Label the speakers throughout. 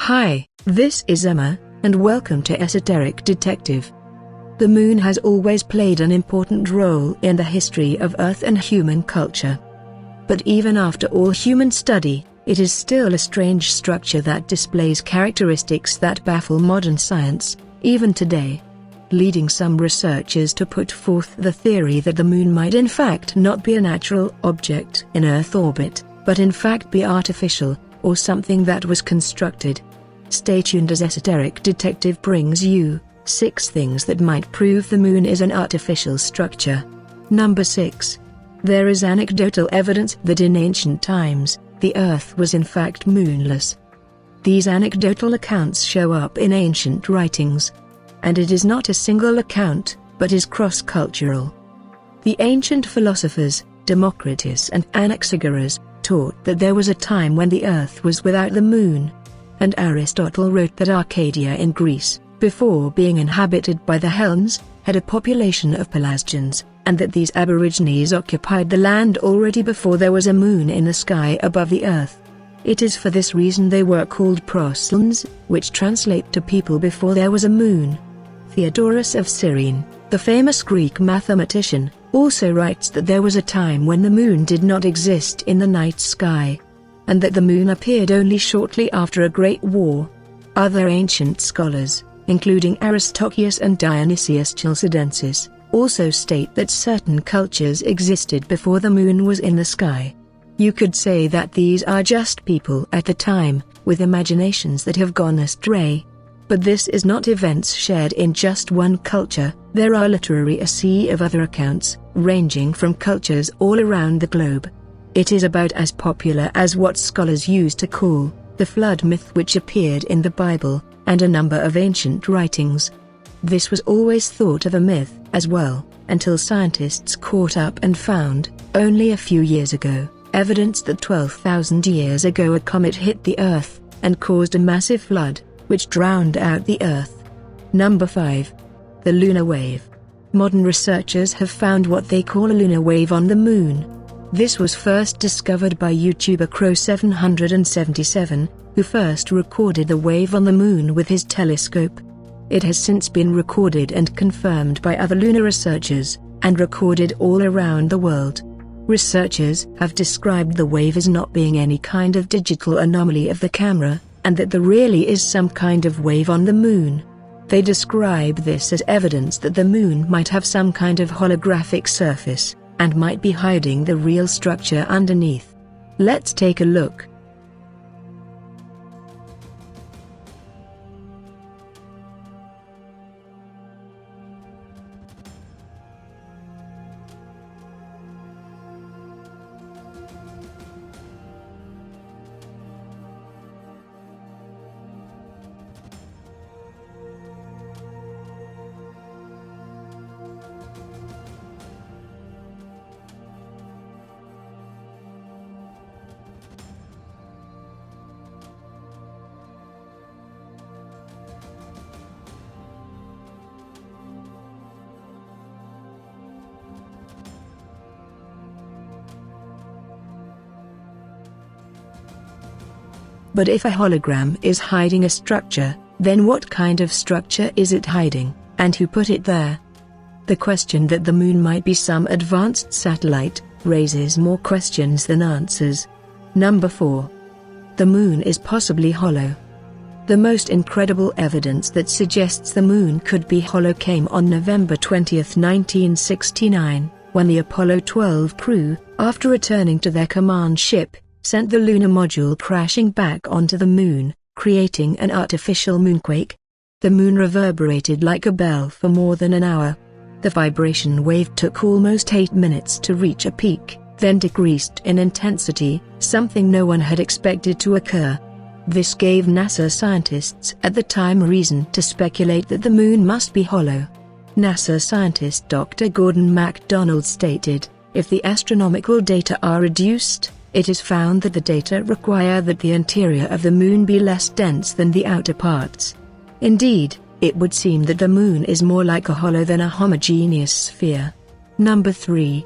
Speaker 1: Hi, this is Emma, and welcome to Esoteric Detective. The moon has always played an important role in the history of Earth and human culture. But even after all human study, it is still a strange structure that displays characteristics that baffle modern science, even today, leading some researchers to put forth the theory that the moon might in fact not be a natural object in Earth orbit, but in fact be artificial, or something that was constructed. Stay tuned as Esoteric Detective brings you 6 things that might prove the moon is an artificial structure. Number 6. There is anecdotal evidence that in ancient times, the Earth was in fact moonless. These anecdotal accounts show up in ancient writings. And it is not a single account, but is cross-cultural. The ancient philosophers, Democritus and Anaxagoras, taught that there was a time when the Earth was without the moon. And Aristotle wrote that Arcadia in Greece, before being inhabited by the Hellenes, had a population of Pelasgians, and that these aborigines occupied the land already before there was a moon in the sky above the Earth. It is for this reason they were called Proselenes, which translate to people before there was a moon. Theodorus of Cyrene, the famous Greek mathematician, also writes that there was a time when the moon did not exist in the night sky, and that the moon appeared only shortly after a great war. Other ancient scholars, including Aristotle and Dionysius Chalcidensis, also state that certain cultures existed before the moon was in the sky. You could say that these are just people at the time, with imaginations that have gone astray. But this is not events shared in just one culture. There are literally a sea of other accounts, ranging from cultures all around the globe. It is about as popular as what scholars used to call the flood myth, which appeared in the Bible, and a number of ancient writings. This was always thought of a myth, as well, until scientists caught up and found, only a few years ago, evidence that 12,000 years ago a comet hit the Earth, and caused a massive flood, which drowned out the Earth. Number 5. The lunar wave. Modern researchers have found what they call a lunar wave on the moon. This was first discovered by YouTuber Crow777, who first recorded the wave on the moon with his telescope. It has since been recorded and confirmed by other lunar researchers, and recorded all around the world. Researchers have described the wave as not being any kind of digital anomaly of the camera, and that there really is some kind of wave on the moon. They describe this as evidence that the moon might have some kind of holographic surface, and might be hiding the real structure underneath. Let's take a look. But if a hologram is hiding a structure, then what kind of structure is it hiding, and who put it there? The question that the moon might be some advanced satellite raises more questions than answers. Number 4. The moon is possibly hollow. The most incredible evidence that suggests the moon could be hollow came on November 20, 1969, when the Apollo 12 crew, after returning to their command ship, sent the lunar module crashing back onto the moon, creating an artificial moonquake. The moon reverberated like a bell for more than an hour. The vibration wave took almost 8 minutes to reach a peak, then decreased in intensity, something no one had expected to occur. This gave NASA scientists at the time reason to speculate that the moon must be hollow. NASA scientist Dr. Gordon MacDonald stated, "If the astronomical data are reduced, it is found that the data require that the interior of the moon be less dense than the outer parts. Indeed, it would seem that the moon is more like a hollow than a homogeneous sphere." Number 3.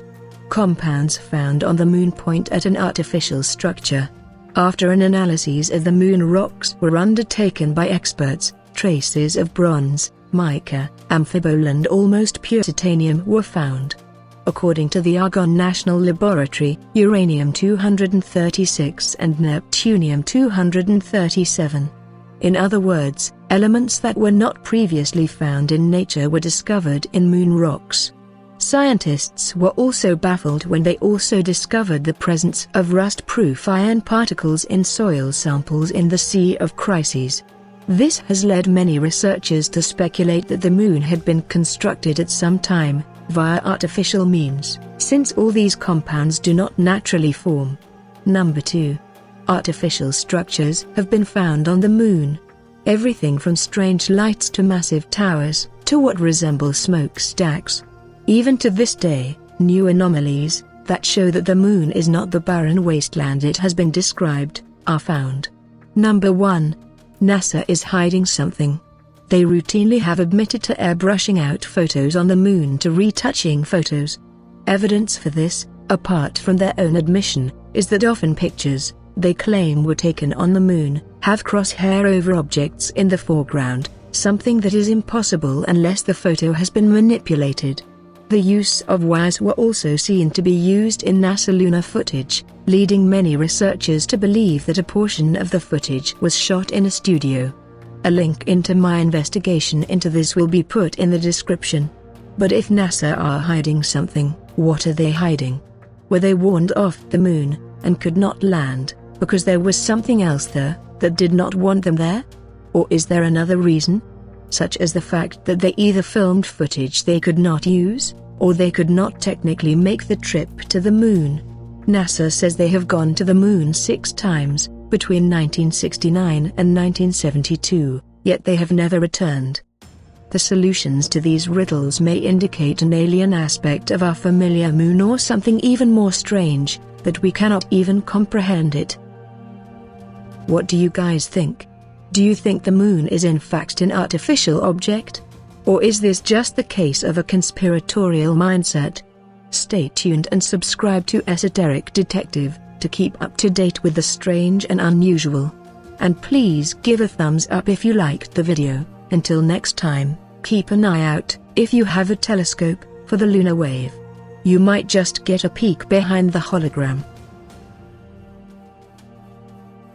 Speaker 1: Compounds found on the moon point at an artificial structure. After an analysis of the moon rocks were undertaken by experts, traces of bronze, mica, amphibole and almost pure titanium were found. According to the Argonne National Laboratory, uranium-236 and neptunium-237. In other words, elements that were not previously found in nature were discovered in moon rocks. Scientists were also baffled when they also discovered the presence of rust-proof iron particles in soil samples in the Sea of Crises. This has led many researchers to speculate that the moon had been constructed at some time, via artificial means, since all these compounds do not naturally form. Number 2. Artificial structures have been found on the moon. Everything from strange lights to massive towers, to what resemble smokestacks. Even to this day, new anomalies, that show that the moon is not the barren wasteland it has been described, are found. Number 1. NASA is hiding something. They routinely have admitted to airbrushing out photos on the moon to retouching photos. Evidence for this, apart from their own admission, is that often pictures, they claim were taken on the moon, have crosshair over objects in the foreground, something that is impossible unless the photo has been manipulated. The use of wires were also seen to be used in NASA lunar footage, leading many researchers to believe that a portion of the footage was shot in a studio. A link into my investigation into this will be put in the description. But if NASA are hiding something, what are they hiding? Were they warned off the moon, and could not land, because there was something else there, that did not want them there? Or is there another reason? Such as the fact that they either filmed footage they could not use, or they could not technically make the trip to the moon. NASA says they have gone to the moon 6 times, between 1969 and 1972, yet they have never returned. The solutions to these riddles may indicate an alien aspect of our familiar moon or something even more strange, that we cannot even comprehend it. What do you guys think? Do you think the moon is in fact an artificial object? Or is this just the case of a conspiratorial mindset? Stay tuned and subscribe to Esoteric Detective to keep up to date with the strange and unusual. And please give a thumbs up if you liked the video. Until next time, keep an eye out, if you have a telescope, for the lunar wave. You might just get a peek behind the hologram.